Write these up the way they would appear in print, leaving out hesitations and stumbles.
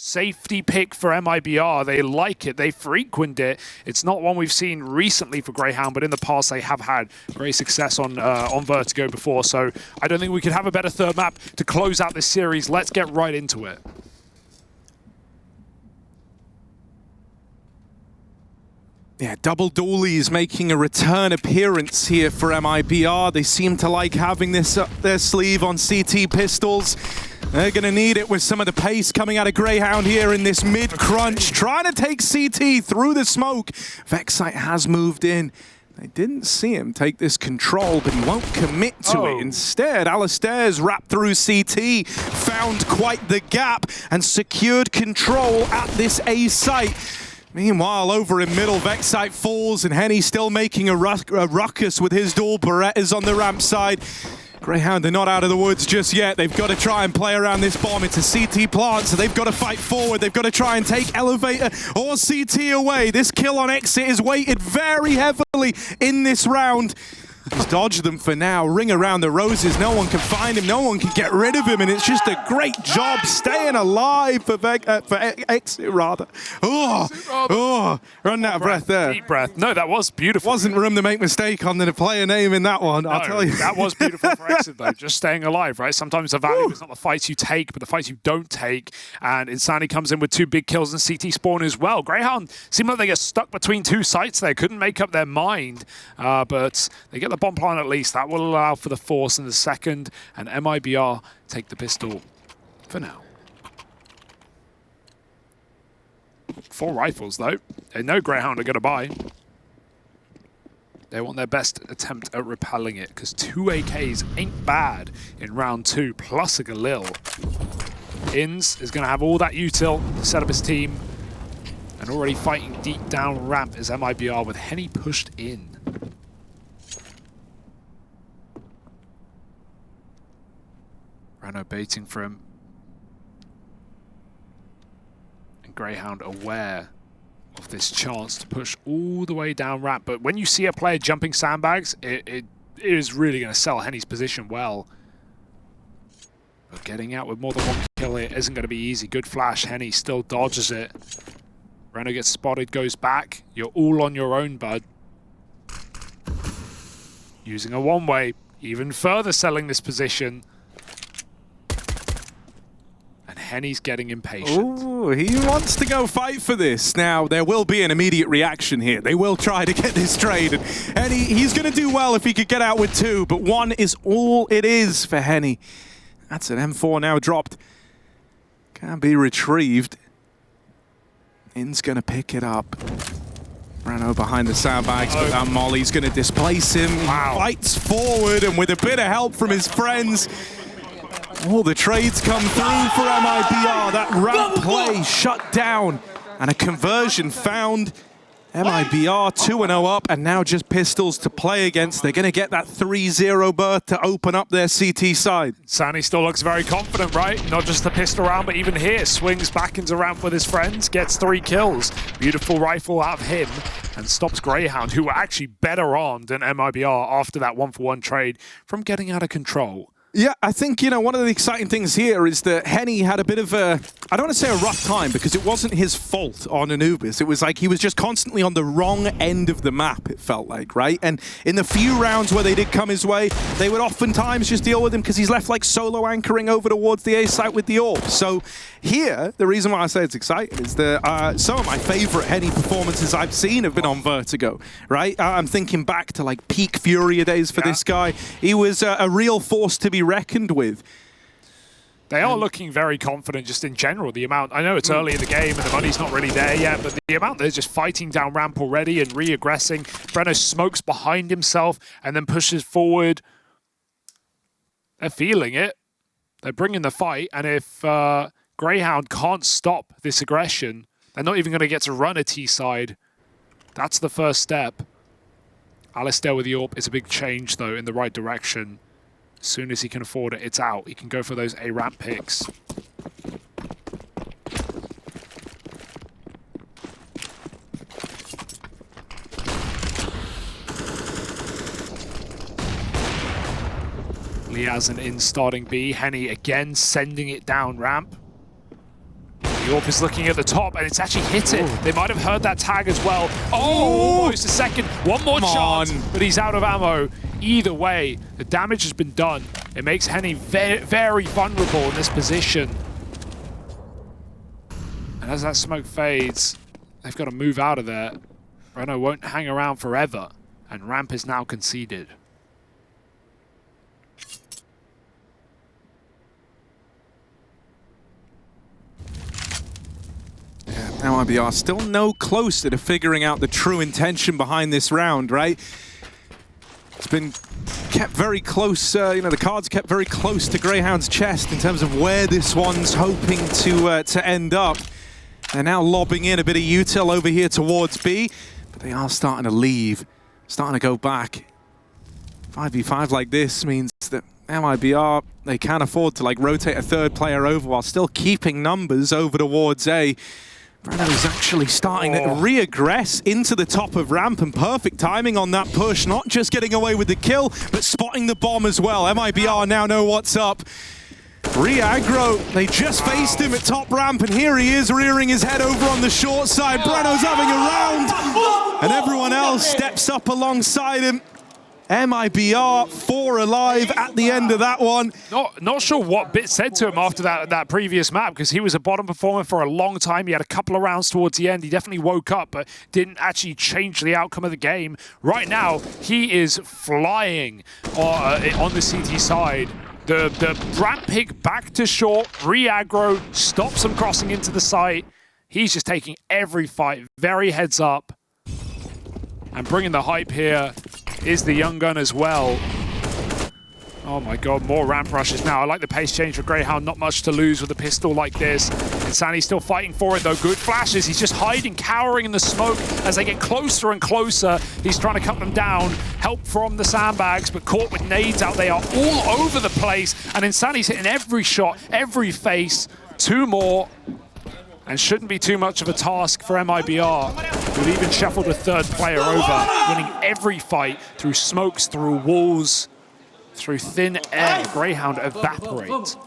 safety pick for MIBR. They like it. They frequent it. It's not one we've seen recently for Grayhound, but in the past they have had great success on Vertigo before. So I don't think we could have a better third map to close out this series. Let's get right into it. Yeah, Double Dooley's making a return appearance here for MIBR. They seem to like having this up their sleeve on CT pistols. They're going to need it with some of the pace coming out of Grayhound here in this mid-crunch, trying to take CT through the smoke. Vexite has moved in. They didn't see him take this control, but he won't commit to it. Instead, Alistair's wrapped through CT, found quite the gap, and secured control at this A site. Meanwhile, over in middle, Vexite falls, and Henny still making a ruckus with his dual Berettas on the ramp side. Grayhound are not out of the woods just yet. They've got to try and play around this bomb. It's a CT plant, so they've got to fight forward. They've got to try and take Elevator or CT away. This kill on exit is weighted very heavily in this round. He's dodged them for now. Ring around the roses. No one can find him. No one can get rid of him. And it's just a great job staying alive for exit, rather. Run out of breath there. Deep breath. No, that was beautiful. Wasn't room to make mistake on the player name in that one, I'll tell you. That was beautiful for exit, though. Just staying alive, right? Sometimes the value is not the fights you take, but the fights you don't take. And Insani comes in with 2 big kills and CT spawn as well. Grayhound seemed like they get stuck between 2 sites there. Couldn't make up their mind, but they get the bomb plant at least. That will allow for the force in the second, and MIBR take the pistol for now. 4 rifles though. They know Grayhound are going to buy. They want their best attempt at repelling it, because 2 AKs ain't bad in round 2, plus a Galil. Ins is going to have all that util to set up his team, and already fighting deep down ramp is MIBR with Henny pushed in. Rano baiting for him. And Grayhound aware of this chance to push all the way down ramp. But when you see a player jumping sandbags, it is really going to sell Henny's position well. But getting out with more than 1 kill here isn't going to be easy. Good flash. Henny still dodges it. Rano gets spotted, goes back. You're all on your own, bud. Using a one-way, even further selling this position. Henny's getting impatient. Ooh, he wants to go fight for this. Now, there will be an immediate reaction here. They will try to get this trade. And Henny, he's going to do well if he could get out with 2, but 1 is all it is for Henny. That's an M4 now dropped. Can be retrieved. In's going to pick it up. Rano behind the sandbags, but that Molly's going to displace him. Wow. He fights forward, and with a bit of help from his friends, all the trades come through for MIBR. That ramp play shut down, and a conversion found. MIBR 2-0 up, and now just pistols to play against. They're going to get that 3-0 berth to open up their CT side. Insani still looks very confident, right? Not just the pistol round, but even here, swings back into ramp with his friends, gets 3 kills. Beautiful rifle out of him, and stops Grayhound, who were actually better armed than MIBR after that 1-for-1 trade, from getting out of control. Yeah, I think, one of the exciting things here is that Henny had a bit of a, I don't want to say a rough time, because it wasn't his fault on Anubis. It was like he was just constantly on the wrong end of the map, it felt like, right? And in the few rounds where they did come his way, they would oftentimes just deal with him because he's left like solo anchoring over towards the A site with the AWP. So here, the reason why I say it's exciting is that some of my favorite Henny performances I've seen have been on Vertigo, right? I'm thinking back to like peak Furia days for this guy. He was a real force to be reckoned with. They are looking very confident just in general. The amount, I know it's early in the game and the money's not really there yet, but the amount they're just fighting down ramp already and re-aggressing. Breno smokes behind himself and then pushes forward. They're feeling it. They're bringing the fight, and if Grayhound can't stop this aggression, they're not even going to get to run a T side. That's the first step. Alistair with the AWP is a big change, though, in the right direction. As soon as he can afford it, it's out. He can go for those A ramp picks. Liaz and In starting B. Henny again sending it down ramp. The The AWP is looking at the top, and it's actually hit it. They might have heard that tag as well. Oh, almost a second. One more chance, but he's out of ammo. Either way, the damage has been done. It makes Henny very vulnerable in this position. And as that smoke fades, they've got to move out of there. Breno won't hang around forever, and ramp is now conceded. MIBR still no closer to figuring out the true intention behind this round, right? It's been kept very close, the cards kept very close to Grayhound's chest in terms of where this one's hoping to end up. They're now lobbing in a bit of util over here towards B, but they are starting to leave, starting to go back. 5v5 like this means that MIBR, they can afford to rotate a third player over while still keeping numbers over towards A. Breno's actually starting to re-aggress into the top of ramp, and perfect timing on that push, not just getting away with the kill, but spotting the bomb as well. MIBR now know what's up. Re-aggro, they just faced him at top ramp, and here he is rearing his head over on the short side. Breno's having a round, and everyone else steps up alongside him. MIBR 4 alive at the end of that one. Not sure what Bit said to him after that previous map, because he was a bottom performer for a long time. He had a couple of rounds towards the end. He definitely woke up, but didn't actually change the outcome of the game. Right now, he is flying on the CT side. The ramp pick back to short, re-aggro, stops him crossing into the site. He's just taking every fight, very heads up. And bringing the hype here is the young gun as well. Oh my god, more ramp rushes now. I like the pace change for Grayhound, not much to lose with a pistol like this. Insani's still fighting for it though, good flashes. He's just hiding, cowering in the smoke as they get closer and closer. He's trying to cut them down. Help from the sandbags, but caught with nades out. They are all over the place, and Insani's hitting every shot, every face. 2 more. And shouldn't be too much of a task for MIBR, who've even shuffled a third player over, winning every fight through smokes, through walls, through thin air. Grayhound evaporate.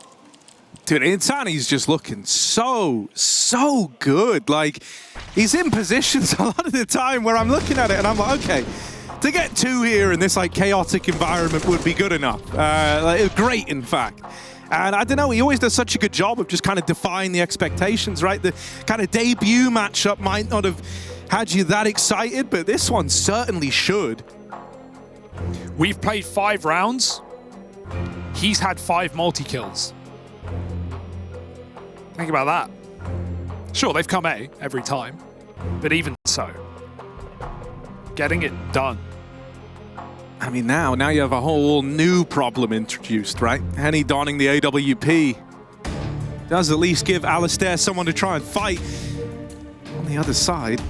Dude, Insani's just looking so good. He's in positions a lot of the time where I'm looking at it and I'm like, okay, to get 2 here in this chaotic environment would be good enough. Great, in fact. And I don't know, he always does such a good job of just kind of defying the expectations, right? The kind of debut matchup might not have had you that excited, but this one certainly should. We've played 5 rounds. He's had 5 multi-kills. Think about that. Sure, they've come A every time, but even so, getting it done. I mean, now you have a whole new problem introduced, right? Henny donning the AWP does at least give Alistair someone to try and fight on the other side.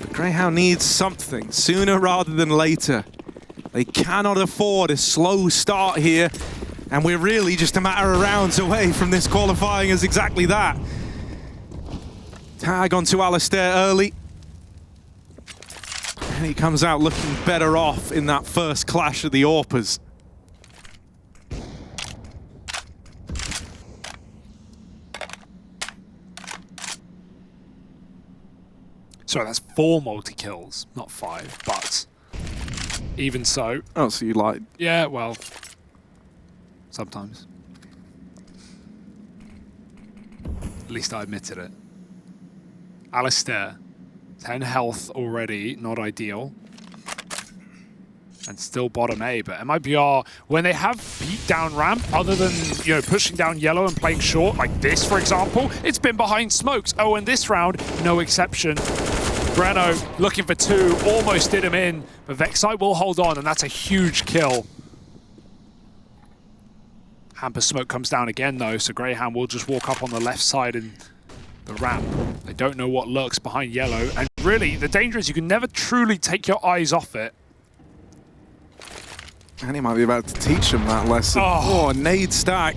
But Grayhound needs something sooner rather than later. They cannot afford a slow start here, and we're really just a matter of rounds away from this qualifying as exactly that. Tag onto Alistair early. And he comes out looking better off in that first clash of the AWPers. Sorry, that's 4 multi-kills, not 5, but even so. Oh, so you lied. Yeah, well, sometimes. At least I admitted it. Alistair. 10 health already, not ideal. And still bottom A, but MIBR, when they have beat down ramp, other than pushing down yellow and playing short, like this for example, it's been behind smokes. Oh, and this round, no exception. Breno looking for 2, almost did him in, but Vexite will hold on, and that's a huge kill. Hamper smoke comes down again though, so Grayhound will just walk up on the left side and the ramp. They don't know what lurks behind yellow, and really the danger is you can never truly take your eyes off it. And he might be about to teach him that lesson. Oh, a nade stack.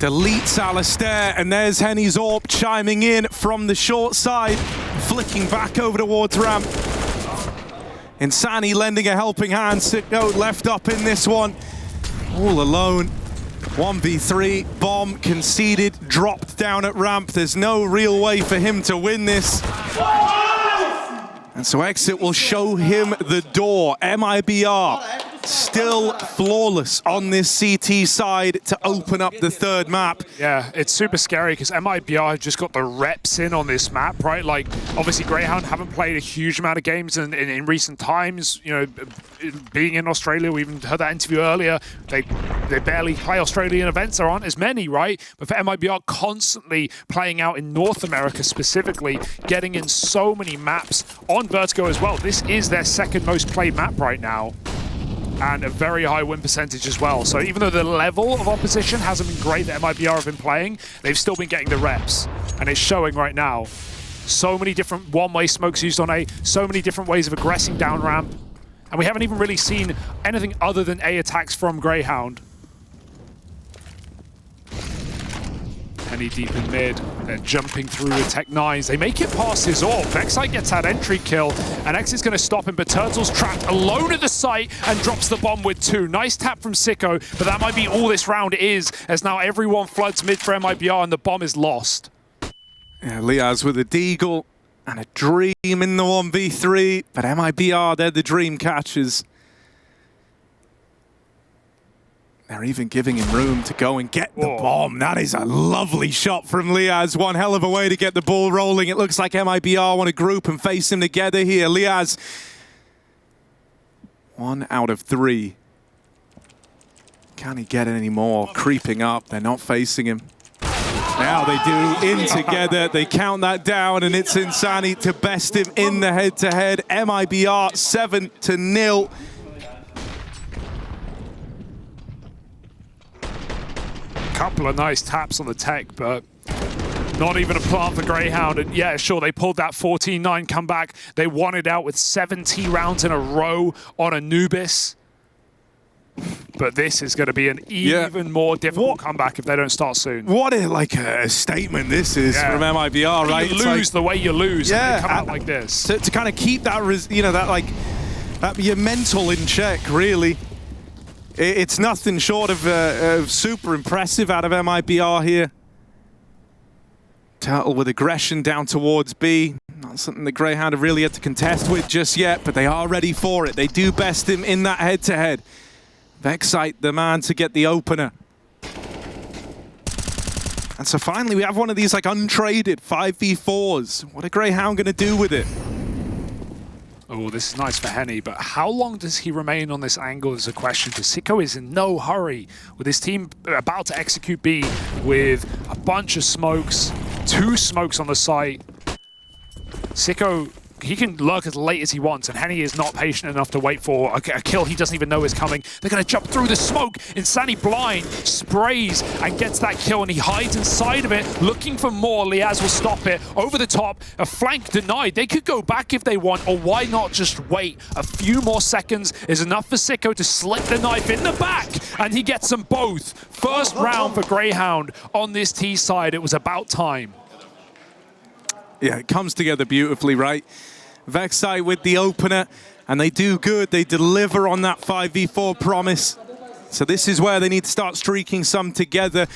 Deletes Alistair, and there's Henny's AWP chiming in from the short side, flicking back over towards ramp. Insani lending a helping hand. Sick note left up in this one. All alone. 1v3, bomb conceded, dropped down at ramp. There's no real way for him to win this. And so Exit will show him the door. MIBR still flawless on this CT side to open up the third map. Yeah, it's super scary because MIBR have just got the reps in on this map, right? Like, obviously Grayhound haven't played a huge amount of games in recent times. You know, being in Australia, we even heard that interview earlier. They barely play Australian events. There aren't as many, right? But for MIBR, constantly playing out in North America specifically, getting in so many maps on Vertigo as well. This is their second most played map right now, and a very high win percentage as well. So even though the level of opposition hasn't been great that MIBR have been playing, they've still been getting the reps, and it's showing right now. So many different one-way smokes used on A, so many different ways of aggressing down ramp, and we haven't even really seen anything other than A attacks from Grayhound. Henny deep in mid, they're jumping through with Tech 9s. They make it past his orb. Vexite gets that entry kill, and X is going to stop him, but Turtle's trapped alone at the site and drops the bomb with 2. Nice tap from Sicko, but that might be all this round is, as now everyone floods mid for MIBR and the bomb is lost. Yeah, Liaz with a deagle and a dream in the 1v3, but MIBR, they're the dream catchers. They're even giving him room to go and get the bomb. That is a lovely shot from Liaz. One hell of a way to get the ball rolling. It looks like MIBR want to group and face him together here. Liaz, 1 out of 3. Can he get any more? Creeping up, they're not facing him. Now they do, in together, they count that down, and it's insani to best him in the head-to-head. MIBR 7-0. Couple of nice taps on the tech, but not even a plant for Grayhound. And yeah, sure, they pulled that 14-9 comeback. They won it out with 70 rounds in a row on Anubis. But this is going to be an even more difficult comeback if they don't start soon. What a statement this is from MIBR, right? You lose the way you lose. Yeah, and they come out like this. To kind of keep that, that your mental in check, really. It's nothing short of super impressive out of MIBR here. Turtle with aggression down towards B. Not something that Grayhound have really had to contest with just yet, but they are ready for it. They do best him in that head-to-head. Vexite, the man to get the opener. And so finally we have one of these like untraded 5v4s. What are Grayhound going to do with it? Oh, this is nice for Henny, but how long does he remain on this angle is a question, because Sicko is in no hurry with his team about to execute B with a bunch of smokes, 2 smokes on the site. Sicko, he can lurk as late as he wants, and Henny is not patient enough to wait for a kill he doesn't even know is coming. They're going to jump through the smoke. Insani blind, sprays, and gets that kill, and he hides inside of it, looking for more. Liaz will stop it. Over the top, a flank denied. They could go back if they want, or why not just wait? A few more seconds is enough for Sicko to slip the knife in the back, and he gets them both. First round for Grayhound on this T side. It was about time. Yeah, it comes together beautifully, right? Vexite with the opener, and they do good. They deliver on that 5v4 promise. So this is where they need to start streaking some together.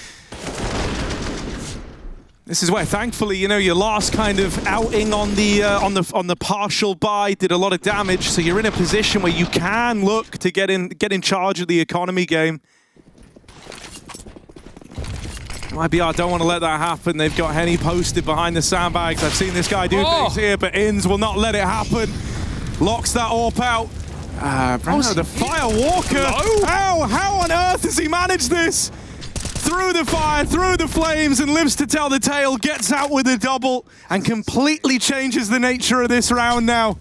This is where, thankfully, you know, your last kind of outing on the partial buy did a lot of damage. So you're in a position where you can look to get in charge of the economy game. MIBR don't want to let that happen. They've got Henny posted behind the sandbags. I've seen this guy do things here, but Inns will not let it happen. Locks that AWP out. Bruno, the Fire Walker. How on earth has he managed this? Through the fire, through the flames, and lives to tell the tale. Gets out with a double and completely changes the nature of this round now.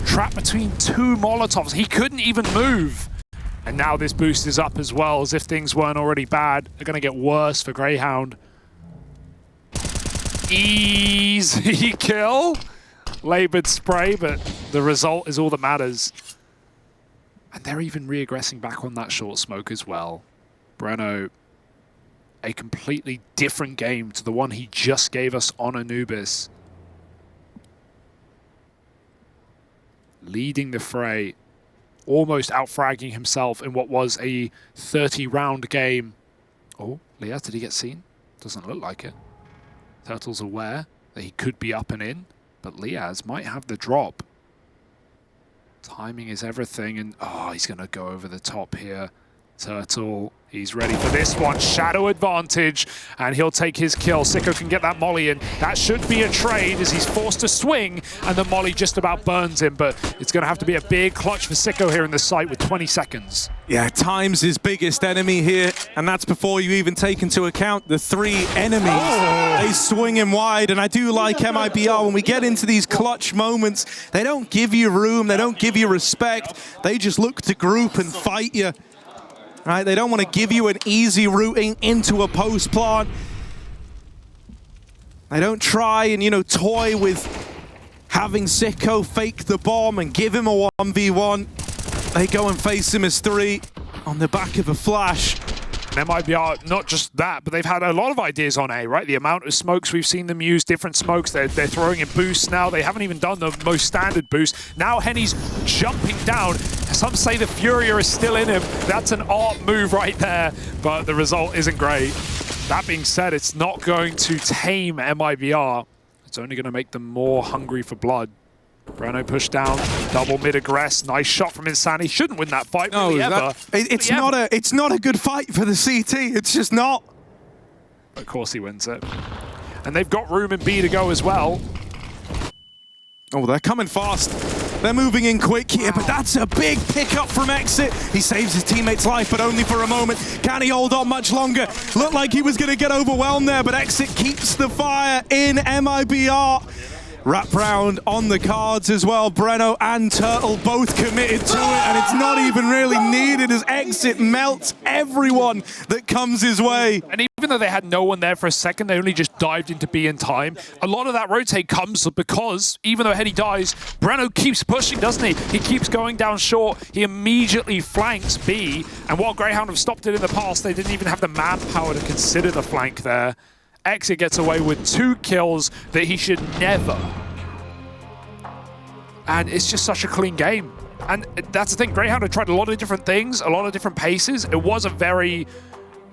Trapped between 2 Molotovs. He couldn't even move. And now this boost is up as well, as if things weren't already bad. They're going to get worse for Grayhound. Easy kill. Labored spray, but the result is all that matters. And they're even re-aggressing back on that short smoke as well. Breno, a completely different game to the one he just gave us on Anubis. Leading the fray. Almost out-fragging himself in what was a 30-round game. Oh, Liaz, did he get seen? Doesn't look like it. Turtle's aware that he could be up and in, but Liaz might have the drop. Timing is everything, and oh, he's going to go over the top here. Turtle, he's ready for this one. Shadow advantage, and he'll take his kill. Sicko can get that molly in. That should be a trade as he's forced to swing, and the molly just about burns him, but it's going to have to be a big clutch for Sicko here in the site with 20 seconds. Yeah, time's his biggest enemy here, and that's before you even take into account the 3 enemies. Oh. They swing him wide, and I do like MIBR. When we get into these clutch moments, they don't give you room, they don't give you respect. They just look to group and fight you. Right, they don't want to give you an easy routing into a post plant. They don't try and, you know, toy with having Sicko fake the bomb and give him a 1v1. They go and face him as 3 on the back of a flash. And MIBR, not just that, but they've had a lot of ideas on A, right? The amount of smokes we've seen them use, different smokes, they're throwing in boosts now. They haven't even done the most standard boost. Now Henny's jumping down. Some say the Furia is still in him. That's an art move right there, but the result isn't great. That being said, it's not going to tame MIBR. It's only going to make them more hungry for blood. Breno pushed down, double mid-aggress, nice shot from insani. Shouldn't win that fight, really, ever. It's not a good fight for the CT, it's just not. Of course he wins it. And they've got room in B to go as well. Oh, they're coming fast. They're moving in quick here, but that's a big pickup from Exit. He saves his teammate's life, but only for a moment. Can he hold on much longer? Looked like he was going to get overwhelmed there, but Exit keeps the fire in MIBR. Wrap round on the cards as well. Breno and Turtle both committed to it, and it's not even really needed as Exit melts everyone that comes his way. And even though they had no one there for a second, they only just dived into B in time. A lot of that rotate comes because, even though Henny dies, Breno keeps pushing, doesn't he? He keeps going down short. He immediately flanks B, and while Grayhound have stopped it in the past, they didn't even have the manpower to consider the flank there. Exit gets away with 2 kills that he should never. And it's just such a clean game. And that's the thing, Grayhound had tried a lot of different things, a lot of different paces. It was a very,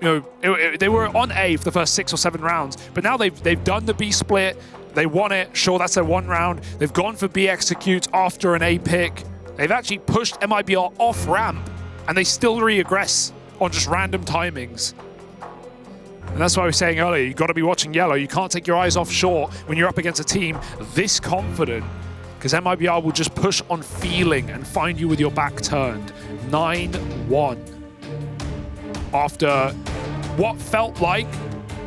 you know, they were on A for the first 6 or 7 rounds, but now they've done the B split, they won it, sure, that's their 1 round. They've gone for B executes after an A pick. They've actually pushed MIBR off ramp, and they still re-aggress on just random timings. And that's why I was saying earlier, you've got to be watching yellow. You can't take your eyes off short when you're up against a team this confident, because MIBR will just push on feeling and find you with your back turned. 9-1. After what felt like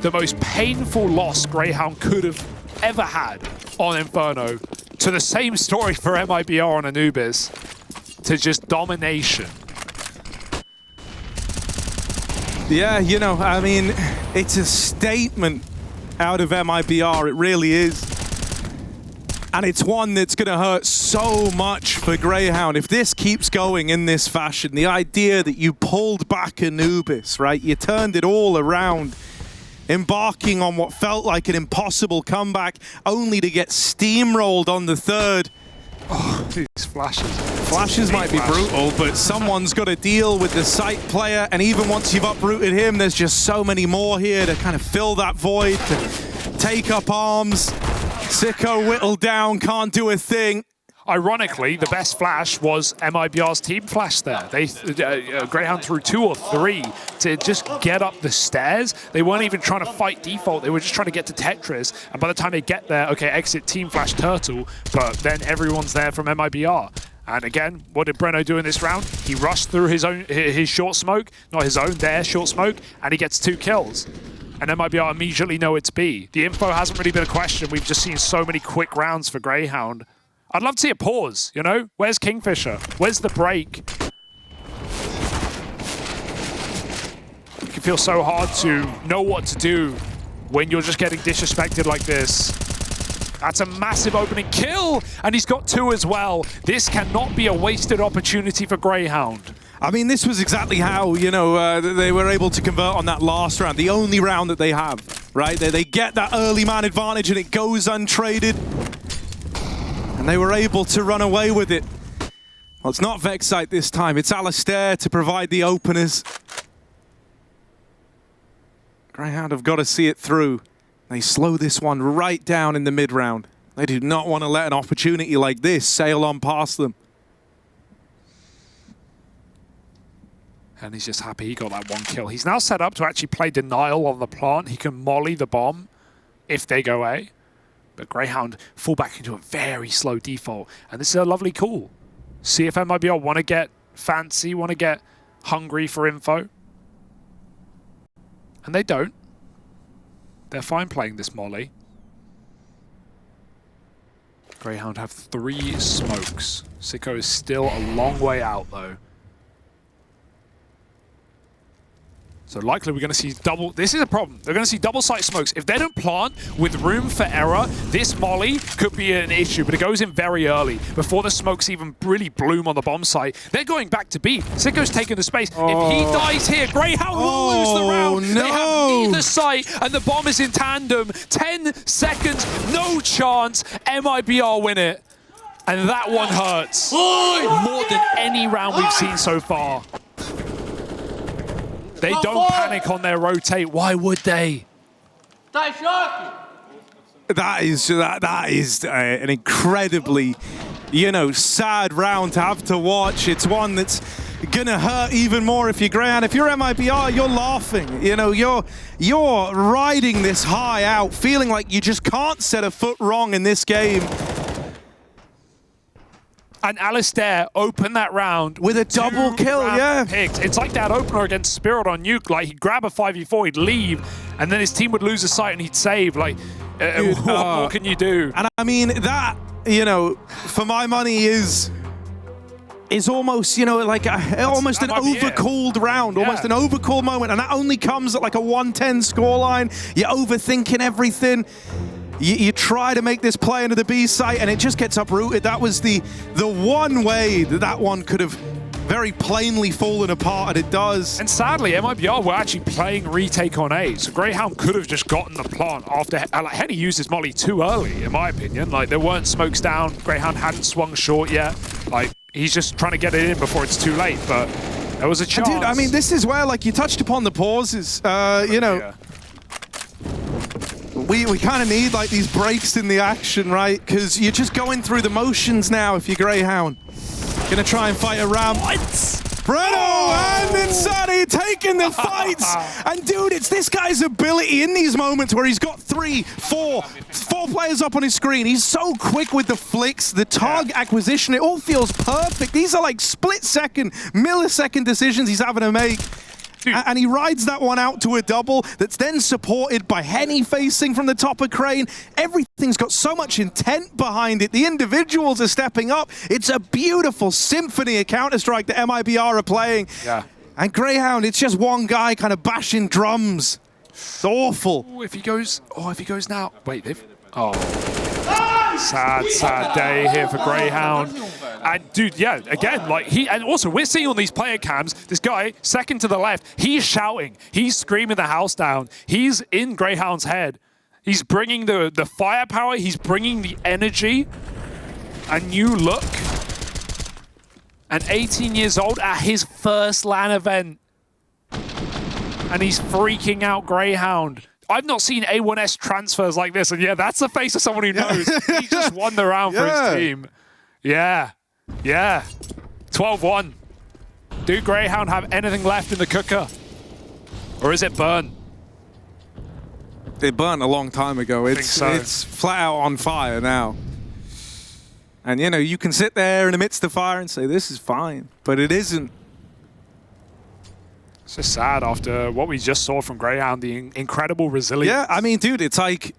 the most painful loss Grayhound could have ever had on Inferno, to the same story for MIBR on Anubis, to just domination. Yeah, you know, I mean, it's a statement out of MIBR, it really is. And it's one that's going to hurt so much for Grayhound. If this keeps going in this fashion, the idea that you pulled back Anubis, right? You turned it all around, embarking on what felt like an impossible comeback, only to get steamrolled on the 3rd. Oh, these flashes. Flashes might be brutal, but someone's got to deal with the site player, and even once you've uprooted him, there's just so many more here to kind of fill that void, to take up arms. Sicko whittled down, can't do a thing. Ironically, the best flash was MIBR's team flash there. They Grayhound threw 2 or 3 to just get up the stairs. They weren't even trying to fight default. They were just trying to get to Tetris. And by the time they get there, okay, exit team flash Turtle, but then everyone's there from MIBR. And again, what did Breno do in this round? He rushed through his short smoke, not his own, their short smoke, and he gets 2 kills. And MIBR immediately know it's B. The info hasn't really been a question. We've just seen so many quick rounds for Grayhound. I'd love to see a pause, you know? Where's Kingfisher? Where's the break? It can feel so hard to know what to do when you're just getting disrespected like this. That's a massive opening kill, and he's got 2 as well. This cannot be a wasted opportunity for Grayhound. I mean, this was exactly how, you know, they were able to convert on that last round, the only round that they have, right? They get that early man advantage and it goes untraded. And they were able to run away with it. Well, it's not Vexite this time, it's Alistair to provide the openers. Grayhound have got to see it through. They slow this one right down in the mid-round. They do not want to let an opportunity like this sail on past them. And he's just happy he got that 1 kill. He's now set up to actually play denial on the plant. He can molly the bomb if they go A. But Grayhound fall back into a very slow default. And this is a lovely call. See if MIBR want to get fancy, want to get hungry for info. And they don't. They're fine playing this molly. Grayhound have 3 smokes. Sicko is still a long way out though. So likely we're going to see double. This is a problem. They're going to see double site smokes. If they don't plant with room for error, this molly could be an issue, but it goes in very early before the smokes even really bloom on the bomb site. They're going back to B. Sicko's taking the space. If he dies here, Grayhound will lose the round. No. They have neither site, and the bomb is in tandem. 10 seconds, no chance. MIBR win it. And that one hurts more than any round we've seen so far. They don't panic on their rotate. Why would they? That is an incredibly, sad round to have to watch. It's one that's gonna hurt even more if you're Grayhound. If you're MIBR, you're laughing. You're riding this high out, feeling like you just can't set a foot wrong in this game. And Alistair opened that round with a double kill, yeah. Picks. It's like that opener against Spirit on Nuke. Like, he'd grab a 5v4, he'd leave, and then his team would lose a site and he'd save. Like, what more can you do? And I mean, that, for my money is almost, like almost an overcalled round, almost an overcalled moment. And that only comes at like a 110 scoreline. You're overthinking everything. You try to make this play into the B site, and it just gets uprooted. That was the one way that one could have very plainly fallen apart, and it does. And sadly, MIBR were actually playing retake on A, so Grayhound could have just gotten the plant after Henny used his molly too early, in my opinion. Like, there weren't smokes down. Grayhound hadn't swung short yet. Like, he's just trying to get it in before it's too late, but there was a chance. And dude, I mean, this is where, like, you touched upon the pauses, Yeah. We kind of need like these breaks in the action, right? Because you're just going through the motions now if you're Grayhound. Gonna try and fight a ramp. Breno and insani taking the fights. And dude, it's this guy's ability in these moments where he's got 3, 4 players up on his screen. He's so quick with the flicks, the target acquisition. It all feels perfect. These are like split-second, millisecond decisions he's having to make. And he rides that one out to a double that's then supported by Henny facing from the top of Crane. Everything's got so much intent behind it. The individuals are stepping up. It's a beautiful symphony of Counter-Strike that MIBR are playing. Yeah. And Grayhound, it's just one guy kind of bashing drums. It's awful. Ooh, if he goes now. Wait, sad day here for Grayhound. And dude, yeah, again, like and also we're seeing on these player cams, this guy, second to the left, he's shouting, he's screaming the house down. He's in Grayhound's head. He's bringing the firepower, he's bringing the energy, a new look. And 18 years old at his first LAN event. And he's freaking out Grayhound. I've not seen A1S transfers like this, and yeah, that's the face of someone who knows. He just won the round for his team. Yeah. 12-1. Do Grayhound have anything left in the cooker? Or is it burnt? It burnt a long time ago. It's flat out on fire now. And you can sit there in the midst of fire and say, this is fine, but it isn't. It's just sad after what we just saw from Grayhound, the incredible resilience. Yeah, I mean, dude, it's like,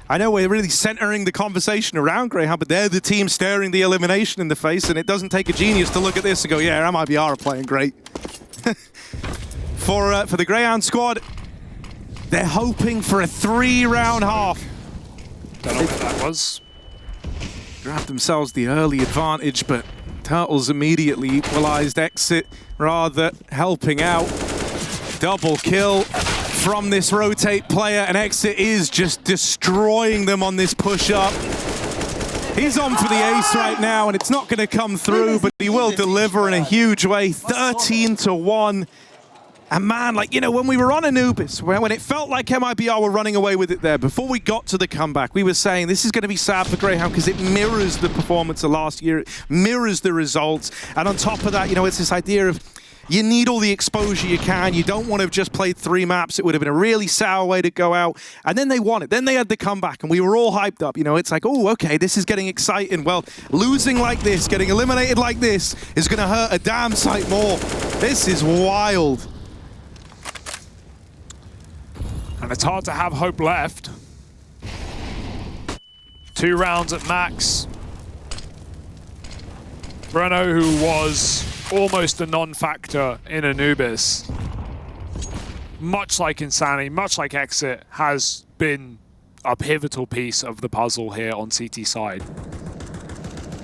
I know we're really centering the conversation around Grayhound, but they're the team staring the elimination in the face, and it doesn't take a genius to look at this and go, yeah, MIBR are playing great. For the Grayhound squad, they're hoping for a 3-round half. Don't know what that was. Grabbed themselves the early advantage, but Turtles immediately equalized. Exit rather helping out. Double kill from this rotate player, and Exit is just destroying them on this push-up. He's on for the ace right now, and it's not going to come through, but he will deliver in a huge way. 13-1. And man, like, you know, when we were on Anubis, when it felt like MIBR were running away with it there, before we got to the comeback, we were saying this is going to be sad for Grayhound because it mirrors the performance of last year, it mirrors the results. And on top of that, you know, it's this idea of you need all the exposure you can. You don't want to have just played 3 maps. It would have been a really sour way to go out. And then they won it. Then they had the comeback, and we were all hyped up. You know, it's like, oh, okay, this is getting exciting. Well, losing like this, getting eliminated like this is going to hurt a damn sight more. This is wild. And it's hard to have hope left. 2 rounds at max. Breno, who was almost a non-factor in Anubis, much like Insani, much like Exit, has been a pivotal piece of the puzzle here on CT side.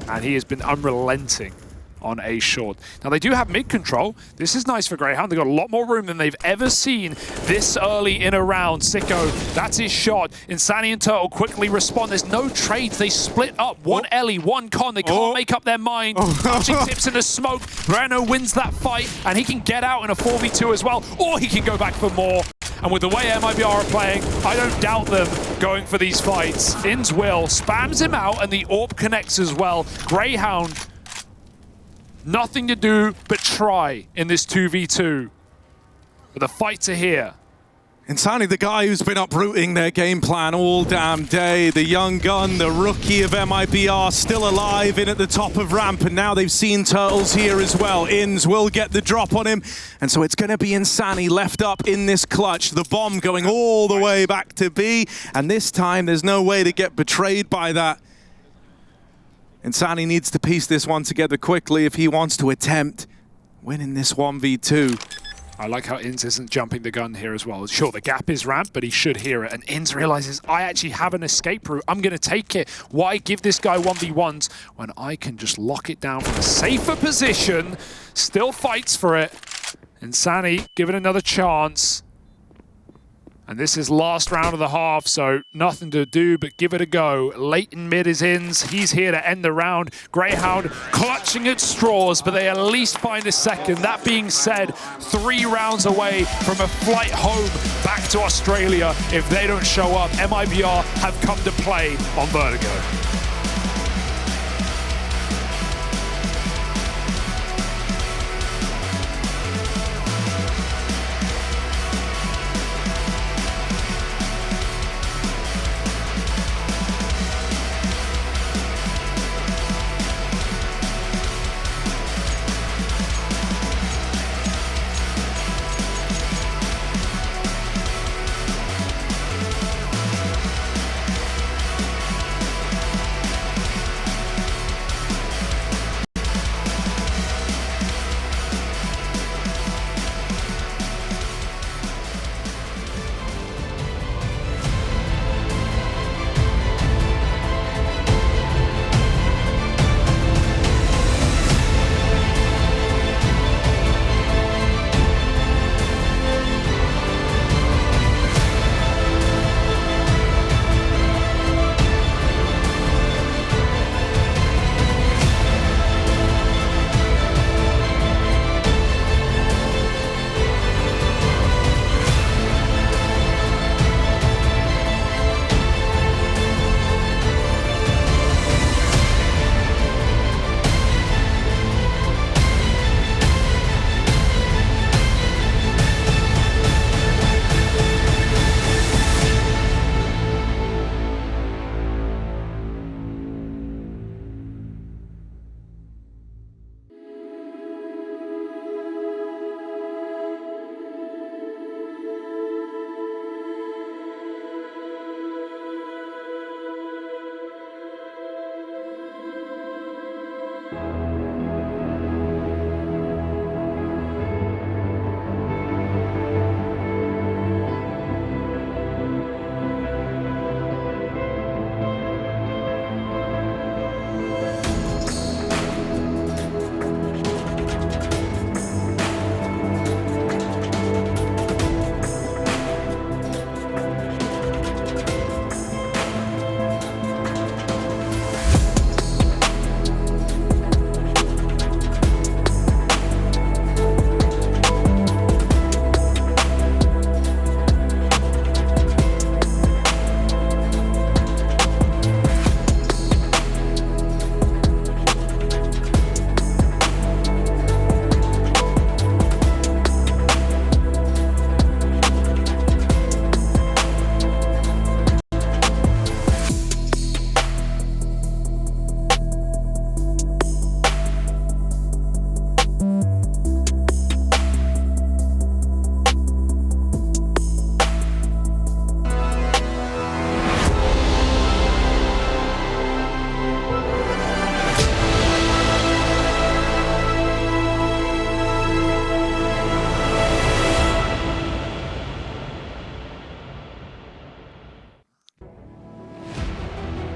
And he has been unrelenting on A short. Now they do have mid control. This is nice for Grayhound. They've got a lot more room than they've ever seen this early in a round. Sicko, that's his shot. Insani and Turtle quickly respond. There's no trades. They split up. One Ellie, one Con. They can't make up their mind. Touching tips in the smoke. Breno wins that fight, and he can get out in a 4v2 as well, or he can go back for more. And with the way MIBR are playing, I don't doubt them going for these fights. Ins will, spams him out, and the AWP connects as well. Grayhound, nothing to do but try in this 2v2. But the fights are here. Insani, the guy who's been uprooting their game plan all damn day. The young gun, the rookie of MIBR, still alive in at the top of ramp. And now they've seen Turtles here as well. Ins will get the drop on him. And so it's going to be Insani left up in this clutch. The bomb going all the way back to B. And this time, there's no way to get betrayed by that. Insani needs to piece this one together quickly if he wants to attempt winning this 1v2. I like how Ins isn't jumping the gun here as well. Sure, the gap is ramp, but he should hear it. And Ins realizes, I actually have an escape route. I'm going to take it. Why give this guy 1v1s when I can just lock it down from a safer position? Still fights for it. Insani given another chance. And this is last round of the half, so nothing to do but give it a go. Late in mid is Ins. He's here to end the round. Grayhound clutching at straws, but they at least find a second. That being said, 3 rounds away from a flight home back to Australia. If they don't show up, MIBR have come to play on Vertigo.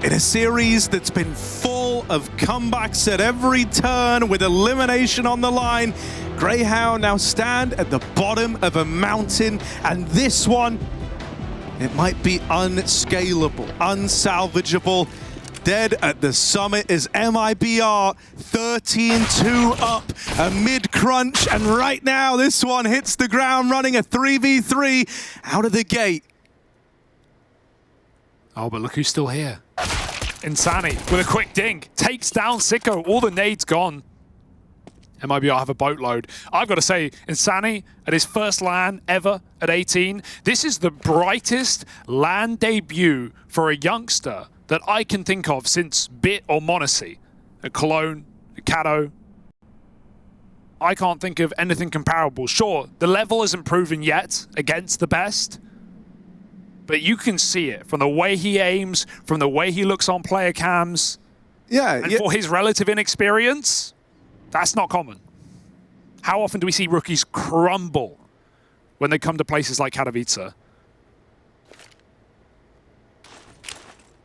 In a series that's been full of comebacks at every turn with elimination on the line, Grayhound now stand at the bottom of a mountain, and this one, it might be unscalable, unsalvageable. Dead at the summit is MIBR, 13-2 up, a mid-crunch, and right now this one hits the ground running a 3v3 out of the gate. Oh, but look who's still here. Insani with a quick dink, takes down Sicko, all the nades gone. MIBR have a boatload. I've got to say, Insani, at his first LAN ever at 18, this is the brightest LAN debut for a youngster that I can think of since Bit or Monacy. At Cologne, at Kato. I can't think of anything comparable. Sure, the level isn't proven yet against the best, but you can see it from the way he aims, from the way he looks on player cams. And for his relative inexperience, that's not common. How often do we see rookies crumble when they come to places like Katowice?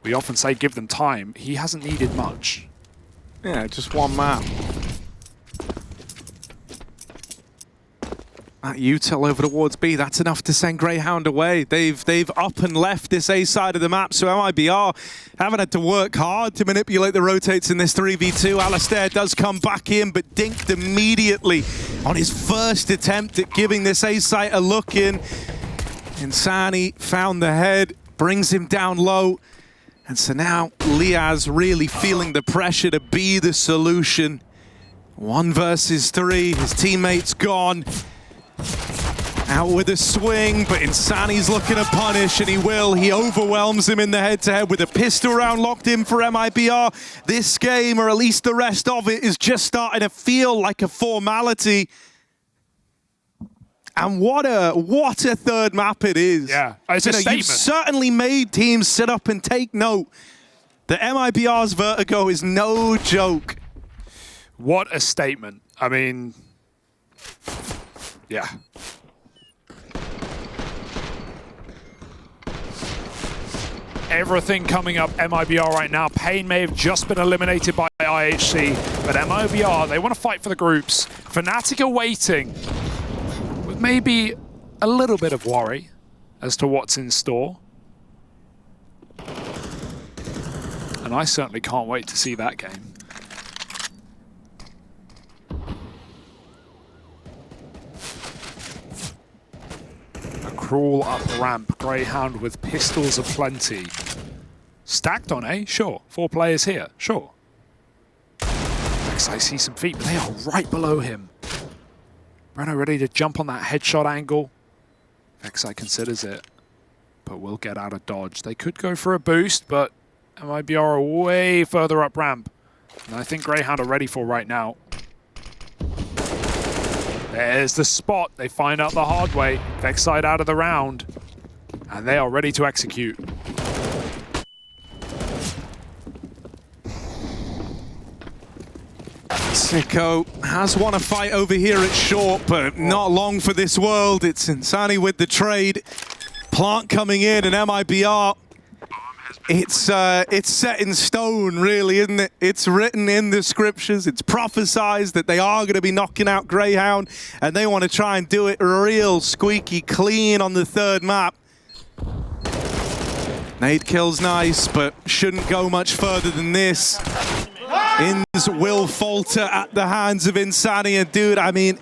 We often say give them time. He hasn't needed much. Yeah, just one map. That util over towards B, that's enough to send Grayhound away. They've up and left this A side of the map, so MIBR haven't had to work hard to manipulate the rotates in this 3v2. Alistair does come back in, but dinked immediately on his first attempt at giving this A site a look in. Insani found the head, brings him down low. And so now Liaz really feeling the pressure to be the solution. 1 versus 3, his teammate's gone. Out with a swing, but Insani's looking to punish, and he will. He overwhelms him in the head-to-head with a pistol round locked in for MIBR. This game, or at least the rest of it, is just starting to feel like a formality. And what a third map it is. Yeah, it's a statement. You've certainly made teams sit up and take note that MIBR's Vertigo is no joke. What a statement. I mean, yeah. Everything coming up MIBR right now. Pain may have just been eliminated by IHC, but MIBR, they want to fight for the groups. Fnatic are waiting with maybe a little bit of worry as to what's in store. And I certainly can't wait to see that game. Crawl up ramp, Grayhound with pistols aplenty. Stacked on A, sure. 4 players here, sure. I see some feet, but they are right below him. Breno ready to jump on that headshot angle. Vexai considers it, but will get out of dodge. They could go for a boost, but MIBR are way further up ramp. And I think Grayhound are ready for right now. There's the spot. They find out the hard way. Vexai out of the round. And they are ready to execute. Sicko has won a fight over here at short, but not long for this world. It's Insani with the trade. Plant coming in, and MIBR. It's set in stone, really, isn't it? It's written in the scriptures. It's prophesized that they are going to be knocking out Grayhound, and they want to try and do it real squeaky clean on the third map. Nade kill's nice, but shouldn't go much further than this. Ins will falter at the hands of Insani, and dude, I mean,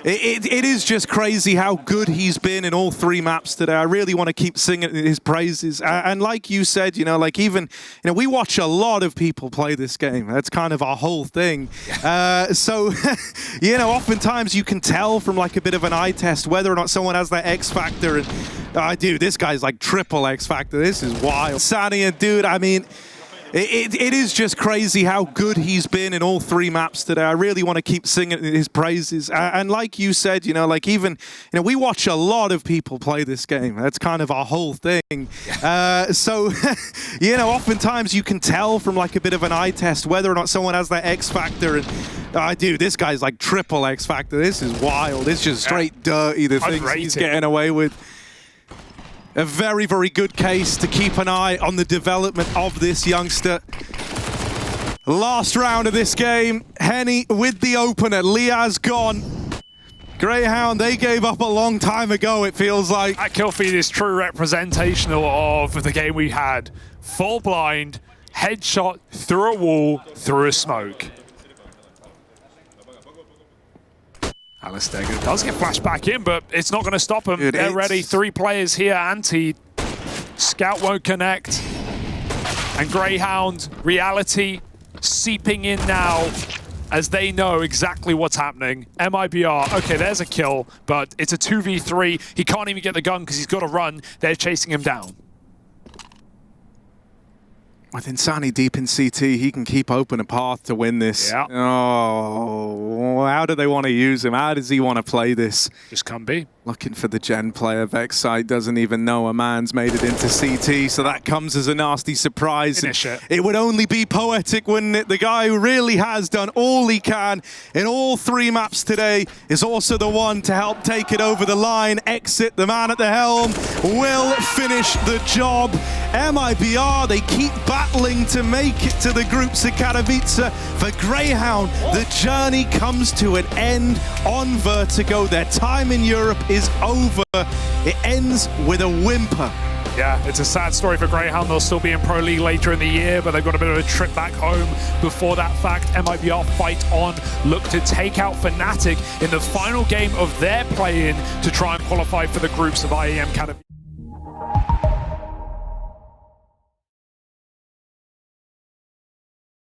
it is just crazy how good he's been in all 3 maps today. I really want to keep singing his praises. And like you said, you know, like even, you know, we watch a lot of people play this game. That's kind of our whole thing. So, you know, oftentimes you can tell from like a bit of an eye test whether or not someone has that X factor. And dude, this guy's like triple X factor. This is wild. Insani, and dude, I mean, it is just crazy how good he's been in all 3 maps today. I really want to keep singing his praises. And like you said, you know, like even, you know, we watch a lot of people play this game. That's kind of our whole thing. So, you know, oftentimes you can tell from like a bit of an eye test whether or not someone has that X factor. And dude, this guy's like triple X factor. This is wild. It's just straight dirty, the things he's getting away with. A very, very good case to keep an eye on the development of this youngster. Last round of this game, Henny with the opener, Liaz gone. Grayhound, they gave up a long time ago, it feels like. That kill feed is true representational of the game we had. Full blind, headshot, through a wall, through a smoke. Alistair does get flashed back in, but it's not going to stop him. They're ready. 3 players here, anti. Scout won't connect. And Grayhound, reality seeping in now as they know exactly what's happening. MIBR, okay, there's a kill, but it's a 2v3. He can't even get the gun because he's got to run. They're chasing him down. With Insani deep in CT, he can keep open a path to win this. Yeah. Oh, how do they want to use him? How does he want to play this? Just come B. Looking for the Gen player. Vexite doesn't even know a man's made it into CT, so that comes as a nasty surprise. It would only be poetic, wouldn't it? The guy who really has done all he can in all 3 maps today is also the one to help take it over the line. Exit, the man at the helm, will finish the job. MIBR, they keep battling to make it to the groups of Katowice. For Grayhound, the journey comes to an end on Vertigo. Their time in Europe is over. It ends with a whimper. Yeah, it's a sad story for Grayhound. They'll still be in Pro League later in the year, but they've got a bit of a trip back home before that fact. MIBR fight on, look to take out Fnatic in the final game of their play-in to try and qualify for the groups of IEM Katowice.